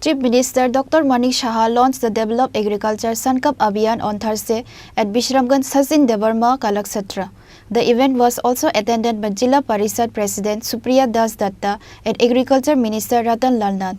Chief Minister Dr. Manik Saha launched the Develop Agriculture Sankalp Abhiyan on Thursday at Bishramganj Sachin Devarma Kalakshetra. The event was also attended by Jilla Parishad President Supriya Das Datta and Agriculture Minister Ratan Lal Nath.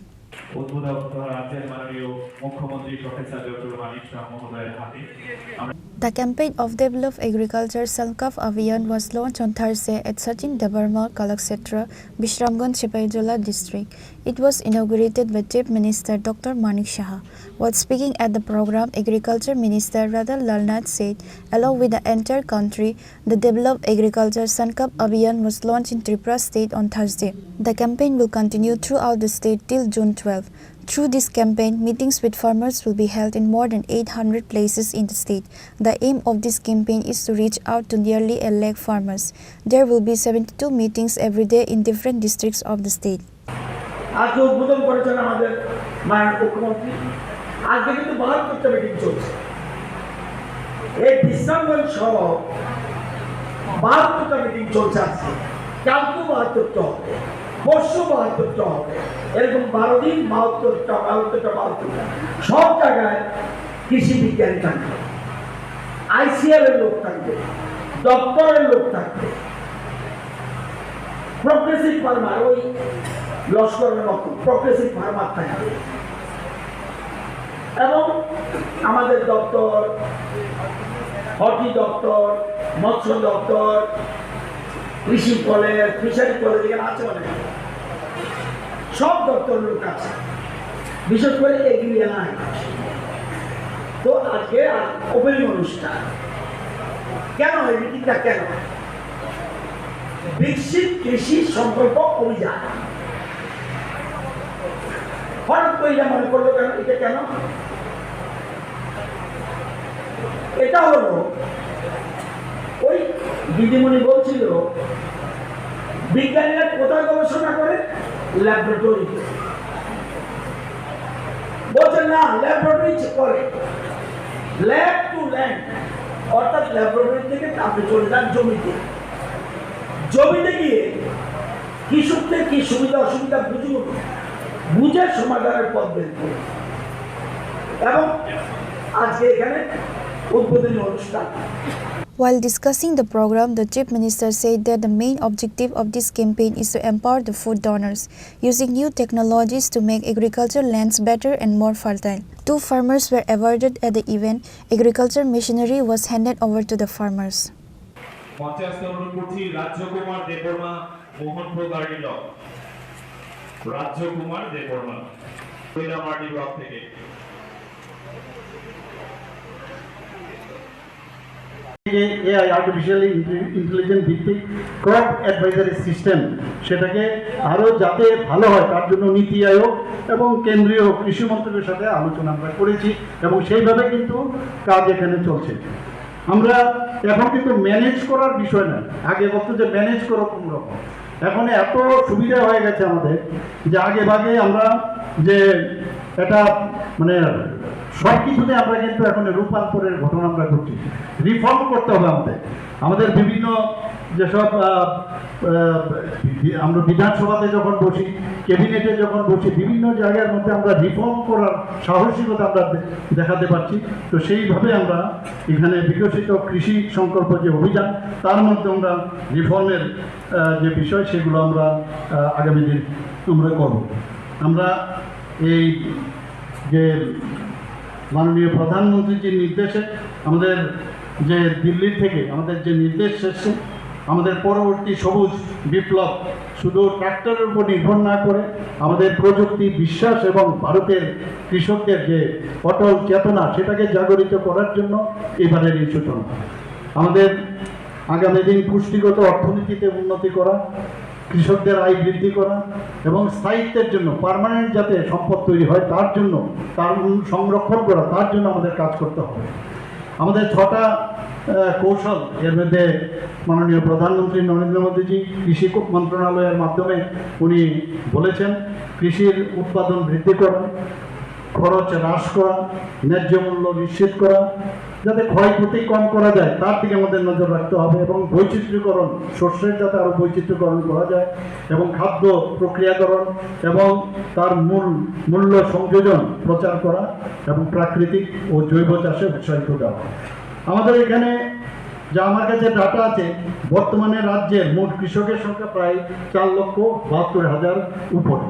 The campaign of Develop Agriculture Sankalp Abhiyan was launched on Thursday at Sachin Devarma Kalakshetra, Bishramganj, Sipaijala district. It was inaugurated by Chief Minister Dr. Manik Saha. While speaking at the program, Agriculture Minister Ratan Lal Nath said, along with the entire country, the Develop Agriculture Sankalp Abhiyan was launched in Tripura state on Thursday. The campaign will continue throughout the state till June 12. Through this campaign, meetings with farmers will be held in more than 800 places in the state. The aim of this campaign is to reach out to nearly 1 lakh farmers. There will be 72 meetings every day in different districts of the state. आज उद्बोधन করেছেন আমাদের মাননীয় মুখ্যমন্ত্রী আজকে কিন্তু 72টা meeting চলছে এই বিশ্বঙ্গল সহ 72টা মিটিং চলছে আজকে কালকে 72টা হবে পরশু 72টা হবে এরকম 12 দিন 72টা সব জায়গায় কৃষি বিজ্ঞান থাকবে আইসিএল এর লোক থাকবে দপ্তরের লোক থাকবে প্রগ্রেসিভ ফার্মার ওই লস্করের মতো প্রগ্রেসিভ ফার্মার থাকবে এবং আমাদের দপ্তর হর্টি দপ্তর মৎস্য দপ্তর কৃষি কলেজ ফিশারি কলেজ এখানে আছে অনেক সব দপ্তরের লোক আছে বিশেষ করে এগ্রিকালচার তো আজকে ওপেনিং অনুষ্ঠান কেন এই মিটিংটা কেন বিকশিত কৃষি সংকল্প অভিযান হঠাৎ করে এটা মনে করলো কেন এটা কেন এটা হলো ওই দিদিমণি বলছিল বিজ্ঞানীরা কোথায় গবেষণা করে ল্যাবরেটরিতে বলছেন না ল্যাবরেটরি করে ল্যাব টু ল্যান্ড অর্থাৎ ল্যাবরেটরি থেকে আপনি চলে যান জমিতে জমিতে গিয়ে কৃষকদের কি সুবিধা অসুবিধা বুঝে সমাধানের পথ বের করে এবং আজকে এখানে উদ্বোধনী অনুষ্ঠান। While discussing the program, the Chief Minister said that the main objective of this campaign is to empower the food donors, using new technologies to make agriculture lands better and more fertile. 2 farmers were awarded at the event. Agriculture machinery was handed over to the farmers. AI artificial intelligence ভিত্তিক crop advisory system সেটাকে আরও যাতে ভালো হয় তার জন্য নীতি আয়োগ এবং কেন্দ্রীয় কৃষি মন্ত্রকের সাথে আলোচনা আমরা করেছি এবং সেইভাবে কিন্তু কাজ এখানে চলছে। আমরা এখন কিন্তু ম্যানেজ করার বিষয় না, আগে বলতো যে ম্যানেজ করো কোন রকম, এখন এত সুবিধা হয়ে গেছে আমাদের যে আগে ভাগে আমরা যে এটা মানে সব কিছুতে আমরা কিন্তু এখন রূপান্তরের ঘটনা আমরা ঘটছি। রিফর্ম করতে হবে আমাদের বিভিন্ন যেসব আমরা বিধানসভাতে যখন বসি ক্যাবিনেটে যখন বসি বিভিন্ন জায়গার মধ্যে আমরা রিফর্ম করার সাহসিকতা আমরা দেখাতে পারছি। তো সেইভাবে আমরা এখানে বিকশিত কৃষি সংকল্প যে অভিযান তার মধ্যে আমরা রিফর্মের যে বিষয় সেগুলো আমরা আগামী দিন আমরা করব। আমরা এই যে মাননীয় প্রধানমন্ত্রীর যে নির্দেশে আমাদের যে দিল্লির থেকে আমাদের যে নির্দেশ এসেছে আমাদের পরবর্তী সবুজ বিপ্লব শুধু ট্রাক্টরের উপর নির্ভর না করে আমাদের প্রযুক্তি বিশ্বাস এবং ভারতের কৃষকদের যে অটল চেতনা সেটাকে জাগরিত করার জন্য এবারের এই সূচনা। আমাদের আগামী দিন পুষ্টিগত অর্থনীতিতে উন্নতি করা, কৃষকদের আয় বৃদ্ধি করা এবং স্থায়িত্বের জন্য পার্মানেন্ট যাতে সম্পদ তৈরি হয় তার জন্য তার সংরক্ষণ করা তার জন্য আমাদের কাজ করতে হবে। আমাদের 6টা কৌশল এর মধ্যে মাননীয় প্রধানমন্ত্রী নরেন্দ্র মোদীজি কৃষি মন্ত্রণালয়ের মাধ্যমে উনি বলেছেন কৃষির উৎপাদন বৃদ্ধি করা, খরচ হ্রাস করা, ন্যায্য মূল্য নিশ্চিত করা, যাতে ক্ষয়ক্ষতি কম করা যায় তার দিকে আমাদের নজর রাখতে হবে, এবং বৈচিত্র্যকরণ, শস্যের যাতে আরও বৈচিত্র্যকরণ করা যায়, এবং খাদ্য প্রক্রিয়াকরণ এবং তার মূল্য সংযোজন প্রচার করা, এবং প্রাকৃতিক ও জৈব চাষে উৎসাহিত দেওয়া। আমাদের এখানে যা আমার কাছে ডাটা আছে, বর্তমানে রাজ্যের মোট কৃষকের সংখ্যা প্রায় 4,72,000 উপরে।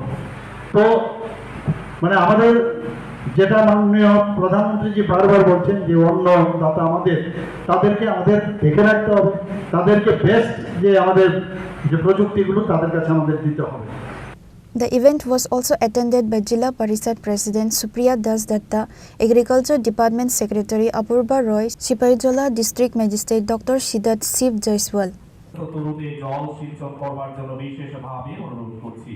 তো মানে আমাদের যেটা মাননীয় প্রধানমন্ত্রীজি বারবার বলছেন যে অন্নদাতা তাদেরকে আমাদের দেখে রাখতে হবে, তাদেরকে বেস্ট যে আমাদের যে প্রযুক্তিগুলো তাদের কাছে আমাদের দিতে হবে। The event was also attended by Jilla Parishad President Supriya Das Datta, Agriculture Department Secretary Apurba Roy, Sipaijala District Magistrate Dr. Siddharth Shiv Jaiswal. তরুণদের জল সিঞ্চন করবার জন্য বিশেষভাবে অনুরোধ করছি।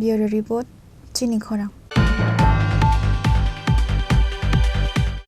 Bureau Report, Chini Khora.